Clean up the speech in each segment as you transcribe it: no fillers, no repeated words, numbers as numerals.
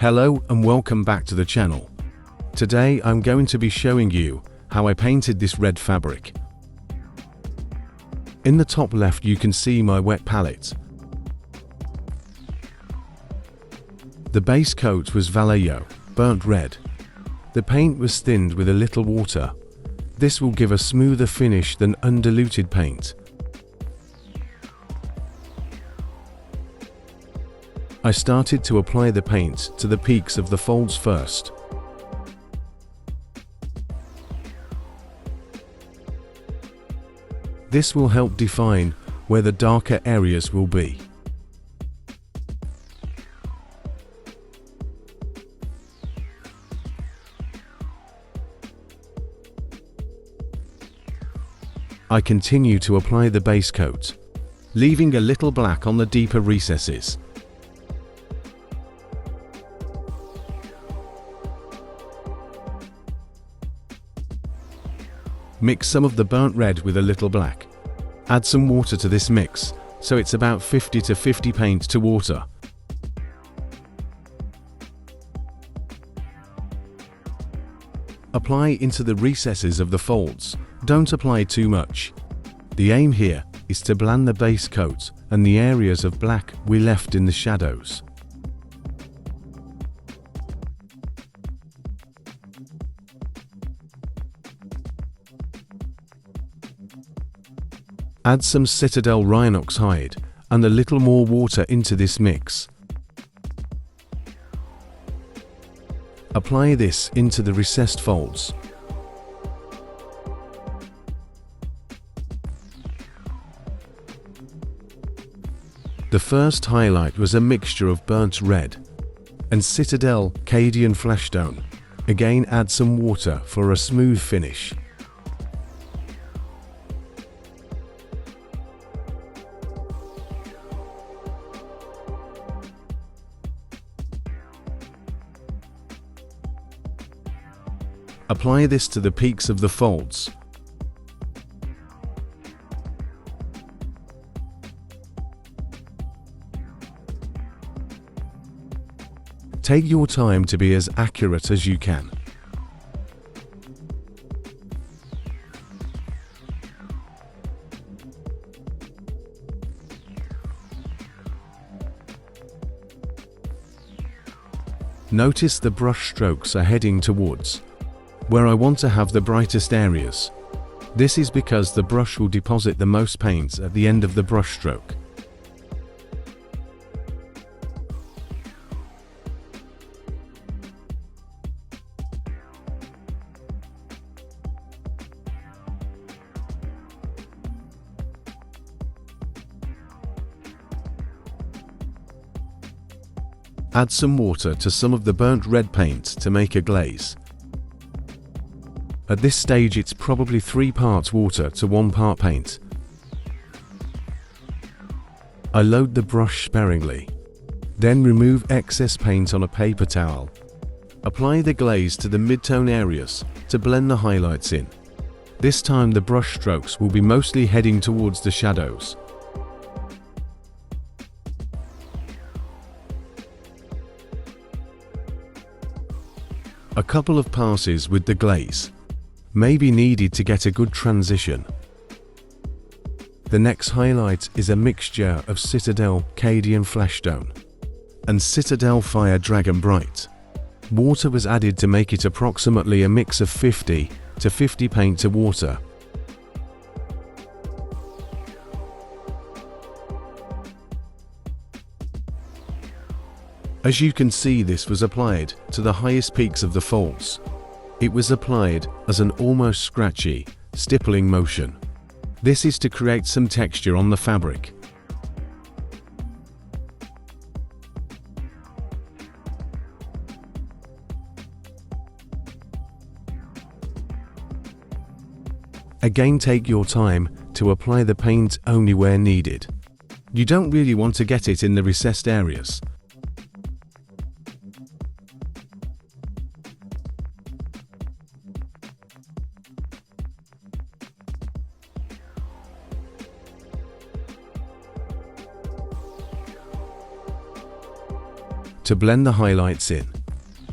Hello and welcome back to the channel. Today I'm going to be showing you how I painted this red fabric. In the top left you can see my wet palette. The base coat was Vallejo, burnt red. The paint was thinned with a little water. This will give a smoother finish than undiluted paint. I started to apply the paint to the peaks of the folds first. This will help define where the darker areas will be. I continue to apply the base coat, leaving a little black on the deeper recesses. Mix some of the burnt red with a little black. Add some water to this mix, so it's about 50-50 paint to water. Apply into the recesses of the folds, don't apply too much. The aim here is to blend the base coat and the areas of black we left in the shadows. Add some Citadel Rhinox hide and a little more water into this mix. Apply this into the recessed folds. The first highlight was a mixture of burnt red and Citadel Cadian Fleshstone. Again, add some water for a smooth finish. Apply this to the peaks of the folds. Take your time to be as accurate as you can. Notice the brush strokes are heading towards where I want to have the brightest areas. This is because the brush will deposit the most paint at the end of the brush stroke. Add some water to some of the burnt red paint to make a glaze. At this stage it's probably 3 parts water to 1 part paint. I load the brush sparingly. Then remove excess paint on a paper towel. Apply the glaze to the mid-tone areas to blend the highlights in. This time the brush strokes will be mostly heading towards the shadows. A couple of passes with the glaze may be needed to get a good transition. The next highlight is a mixture of Citadel Cadian Fleshstone and Citadel Fire Dragon Bright. Water was added to make it approximately a mix of 50-50 paint to water. As you can see, this was applied to the highest peaks of the folds. It was applied as an almost scratchy, stippling motion. This is to create some texture on the fabric. Again, take your time to apply the paint only where needed. You don't really want to get it in the recessed areas. To blend the highlights in,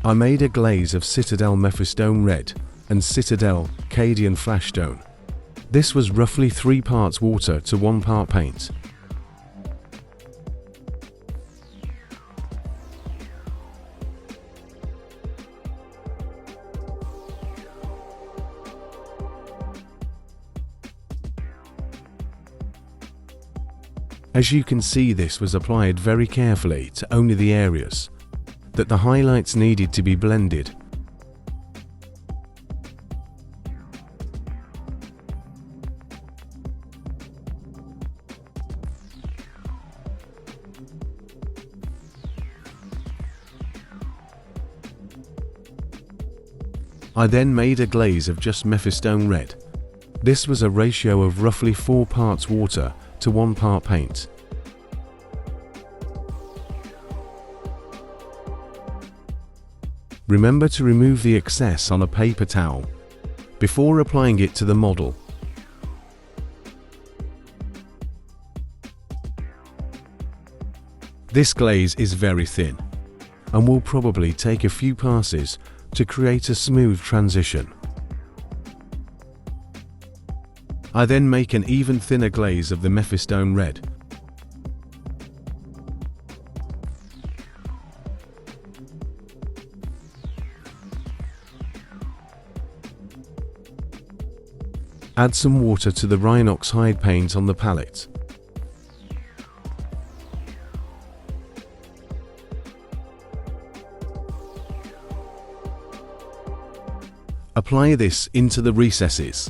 I made a glaze of Citadel Mephistone Red and Citadel Cadian Flashstone. This was roughly 3 parts water to 1 part paint. As you can see, this was applied very carefully to only the areas that the highlights needed to be blended. I then made a glaze of just Mephistone Red. This was a ratio of roughly 4 parts water to 1 part paint. Remember to remove the excess on a paper towel before applying it to the model. This glaze is very thin and will probably take a few passes to create a smooth transition. I then make an even thinner glaze of the Mephistone Red. Add some water to the Rhinox hide paint on the palette. Apply this into the recesses.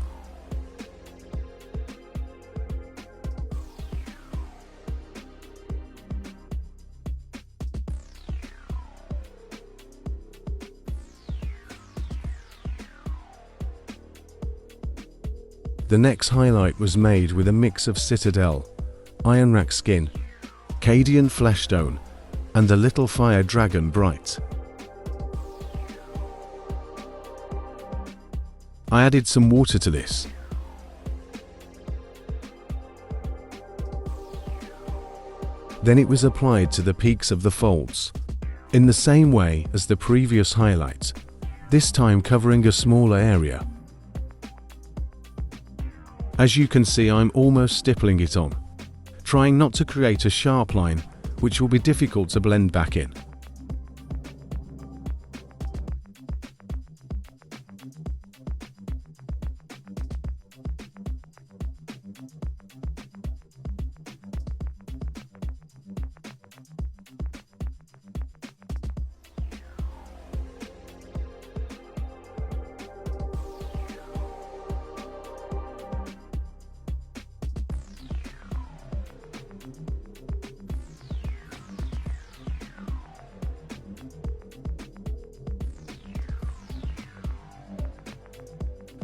The next highlight was made with a mix of Citadel, Ironrack Skin, Cadian Flashstone, and the Little Fire Dragon Bright. I added some water to this. Then it was applied to the peaks of the folds, in the same way as the previous highlight, this time covering a smaller area. As you can see, I'm almost stippling it on, trying not to create a sharp line, which will be difficult to blend back in.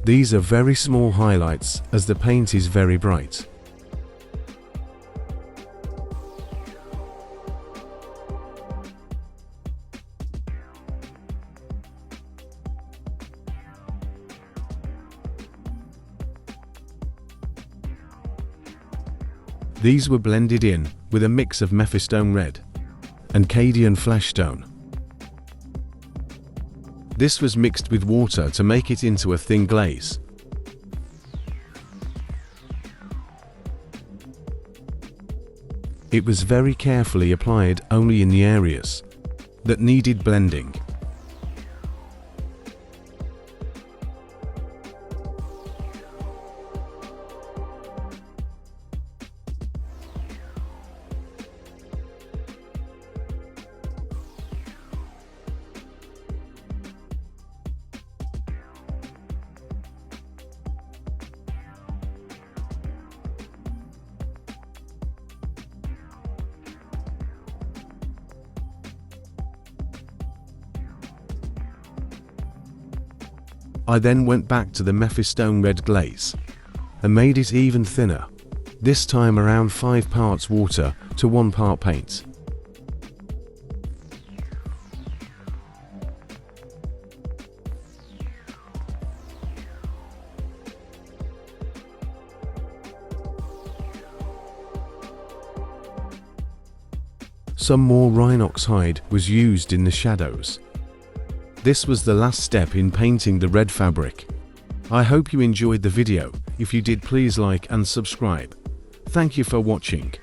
These are very small highlights as the paint is very bright. These were blended in with a mix of Mephistone Red and Cadian Flashstone. This was mixed with water to make it into a thin glaze. It was very carefully applied only in the areas that needed blending. I then went back to the Mephistone Red glaze and made it even thinner, this time around 5 parts water to 1 part paint. Some more rhinox hide was used in the shadows. This was the last step in painting the red fabric. I hope you enjoyed the video. If you did, please like and subscribe. Thank you for watching.